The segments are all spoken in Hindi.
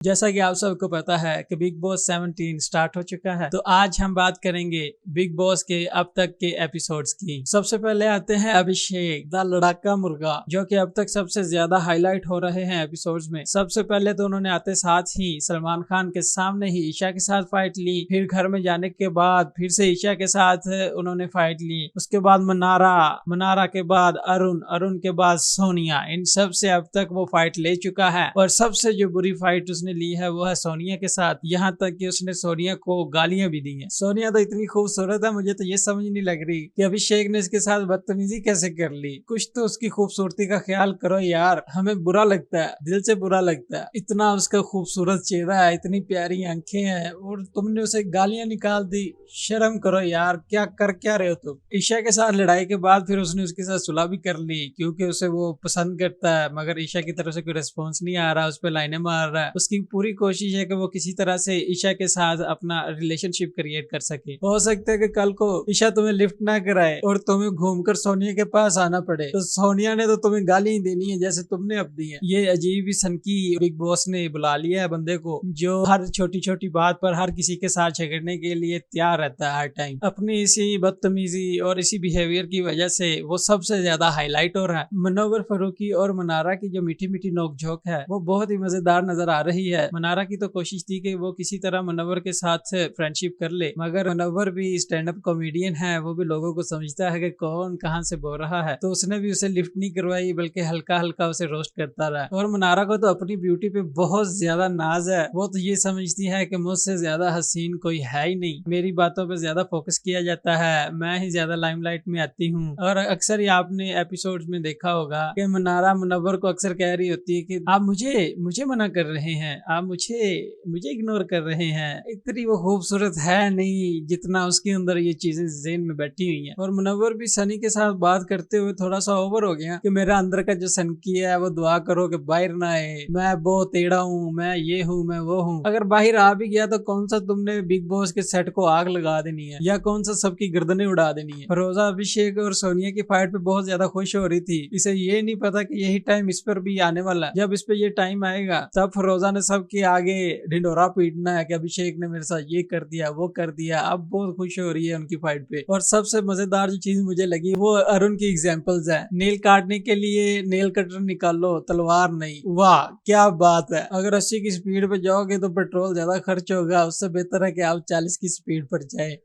जैसा कि आप सबको पता है कि बिग बॉस 17 स्टार्ट हो चुका है, तो आज हम बात करेंगे बिग बॉस के अब तक के एपिसोड्स की। सबसे पहले आते हैं अभिषेक द लड़ाका मुर्गा, जो कि अब तक सबसे ज्यादा हाईलाइट हो रहे हैं एपिसोड्स में। सबसे पहले तो उन्होंने आते साथ ही सलमान खान के सामने ही ईशा के साथ फाइट ली, फिर घर में जाने के बाद फिर से ईशा के साथ उन्होंने फाइट ली, उसके बाद मनारा के बाद अरुण के बाद सोनिया। इन सब से अब तक वो फाइट ले चुका है और सबसे जो बुरी फाइट उसने ली है वो है सोनिया के साथ। यहाँ तक कि उसने सोनिया को गालियां भी दी हैं। सोनिया तो इतनी खूबसूरत है, मुझे तो ये समझ नहीं लग रही कि अभिषेक ने इसके साथ बदतमीजी कैसे कर ली। कुछ तो उसकी खूबसूरती का ख्याल करो यार, हमें बुरा लगता है, दिल से बुरा लगता है। इतना उसका खूबसूरत चेहरा है, इतनी प्यारी आंखें हैं और तुमने उसे गालियां निकाल दी। शर्म करो यार, क्या रहे हो तुम। ईशा के साथ लड़ाई के बाद फिर उसने उसके साथ सुलह भी कर ली, क्योंकि उसे वो पसंद करता है, मगर ईशा की तरफ से कोई रिस्पॉन्स नहीं आ रहा, उस पर लाइनें मार रहा है। उसकी पूरी कोशिश है कि वो किसी तरह से ईशा के साथ अपना रिलेशनशिप क्रिएट कर सके। हो सकता है कि कल को ईशा तुम्हें लिफ्ट ना कराए और तुम्हें घूमकर सोनिया के पास आना पड़े, तो सोनिया ने तो तुम्हें गाली ही देनी है जैसे तुमने अब दी है। ये अजीब ही सनकी बिग बॉस ने बुला लिया है बंदे को, जो हर छोटी छोटी बात पर हर किसी के साथ झगड़ने के लिए तैयार रहता है हर टाइम। अपनी इसी बदतमीजी और इसी बिहेवियर की वजह से वो सबसे ज्यादा हाईलाइट हो रहा है। मनोवर फारूकी और मनारा की जो मीठी मीठी नोकझोंक है वो बहुत ही मजेदार नजर आ रही है। मनारा की तो कोशिश थी कि वो किसी तरह मनोवर के साथ फ्रेंडशिप कर ले, मगर मनोवर भी स्टैंड अप कॉमेडियन है, वो भी लोगों को समझता है कि कौन कहां से बोल रहा है, तो उसने भी उसे लिफ्ट नहीं करवाई बल्कि हल्का हल्का उसे रोस्ट करता रहा। और मनारा को तो अपनी ब्यूटी पे बहुत ज्यादा नाज है, वो तो ये समझती है कि मुझसे ज्यादा हसीन कोई है ही नहीं, मेरी बातों पे ज्यादा फोकस किया जाता है, मैं ही ज्यादा लाइमलाइट में आती हूँ। और अक्सर ही आपने एपिसोड में देखा होगा कि मनारा मुनव्वर को अक्सर कह रही होती है कि आप मुझे मना कर रहे हैं, आप मुझे इग्नोर कर रहे हैं। इतनी वो खूबसूरत है नहीं जितना उसके अंदर ये चीजें ज़हन में बैठी हुई हैं। और मुनव्वर भी सनी के साथ बात करते हुए थोड़ा सा ओवर हो गया कि मेरा अंदर का जो सनकी है वो दुआ करो कि बाहर ना आए, मैं बहुत टेढ़ा हूँ, मैं ये हूँ, मैं वो हूँ। अगर बाहर आ भी गया तो कौन सा तुमने बिग बॉस के सेट को आग लगा देनी है या कौन सा सबकी गर्दनें उड़ा देनी है। रोजा अभिषेक और सोनिया की फाइट पे बहुत ज्यादा खुश हो रही थी, इसे ये नहीं पता कि यही टाइम इस पर भी आने वाला है। जब इस पे ये टाइम आएगा तब रोजा ने सबके आगे ढिंडोरा पीटना है कि अभिषेक ने मेरे साथ ये कर दिया, वो कर दिया। अब बहुत खुश हो रही है उनकी फाइट पे। और सबसे मजेदार जो चीज मुझे लगी वो अरुण की एग्जांपल्स है। नेल काटने के लिए नेल कटर निकालो, तलवार नहीं। वाह क्या बात है। अगर 80 की स्पीड पे जाओगे तो पेट्रोल ज्यादा खर्च होगा, उससे बेहतर है कि आप 40 की स्पीड पर जाए।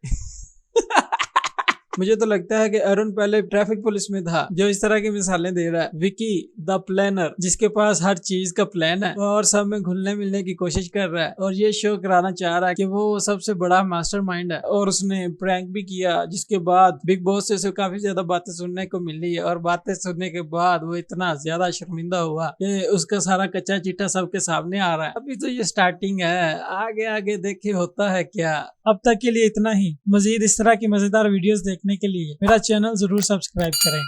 मुझे तो लगता है कि अरुण पहले ट्रैफिक पुलिस में था, जो इस तरह की मिसालें दे रहा है। विकी द प्लानर, जिसके पास हर चीज का प्लान है और सब में घुलने मिलने की कोशिश कर रहा है और ये शो कराना चाह रहा है कि वो सबसे बड़ा मास्टरमाइंड है। और उसने प्रैंक भी किया, जिसके बाद बिग बॉस से काफी ज्यादा बातें सुनने को मिली है। और बातें सुनने के बाद वो इतना ज्यादा शर्मिंदा हुआ कि उसका सारा कच्चा चिट्ठा सबके सामने आ रहा है। अभी तो ये स्टार्टिंग है, आगे आगे देखे होता है क्या। अब तक के लिए इतना ही। मजीद इस तरह की मजेदार वीडियोस देखने के लिए मेरा चैनल जरूर सब्सक्राइब करें।